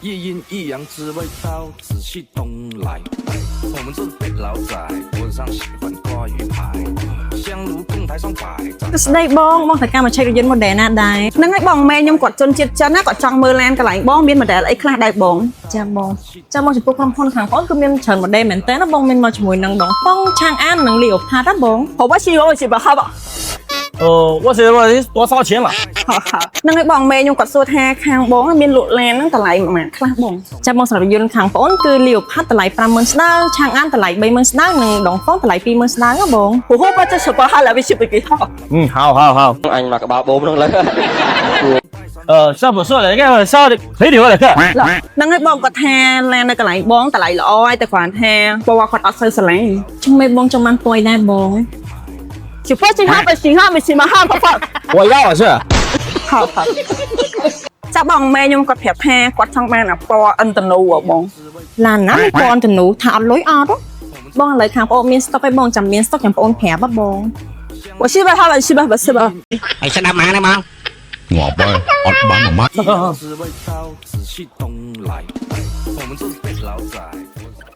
一阴一阳之味道，仔细东来。我们这北老仔，桌子上喜欢挂鱼排，香炉供台上摆。 ស្ដីបងតែការមកឆែករយន្ត model ណាដែរហ្នឹងហើយបងម៉ែខ្ញុំគាត់ជនជាតិចិនណាគាត់ចង់មើលឡានកន្លែងបងមាន model អីខ្លះដែរបងចាបងចំពោះក្រុមហ៊ុនខាងបងគឺមានច្រើន model មែនតើណាបងមានមកជាមួយនឹងដងប៉ងឆាងអាននិងលីអូផាតណាបងព្រោះว่าชีวิตបើហប我觉得多烧钱了。 ហ្នឹងហើយបងម៉ែខ្ញុំគាត់សួរថាខាងបងមានលក់ឡានហ្នឹងតម្លៃប្រហែលខ្លះបងចាំបងសម្រាប់រយន្តខាងបងគឺលីអូផាតតម្លៃ 50000 ស្ដើងឆាងអានតម្លៃ 30000 ស្ដើងនិងដងប៉ងតម្លៃ 20000 ស្ដើងណាបងព្រោះបើទៅសបហាឡាវិជិបគេហោ 好好好。 អញមកក្បាលបូមនឹងលើ 烧不烧的，应该烧的可以的，可。 ហ្នឹងហើយបងគាត់ថាឡាននៅកន្លែងបងតម្លៃល្អហើយតែគ្រាន់ថាបងគាត់អត់សូវស្រឡាញ់ជំមេបងចំបានពួយដែរបងជាពោះជាហាប់ជាហាប់មិនជាមហាប់ផង 我要的是。 ហៅចាបងម៉ែខ្ញុំគាត់ប្រាប់ថាគាត់ចង់បានអាពណ៌អិនតនូបងឡានណាមានពណ៌អិនតនូថាអត់លុយអត់បងឥឡូវខាងបងមានស្តុកឲ្យបងចាំមានស្តុកចាំបងប្រាប់បង我是不是他们是不是吧 ហើយស្ដាប់មកណាមក ងាប់ហើយអត់បានមួយម៉ាត់ 之味道，仔细东来。我们这北老仔。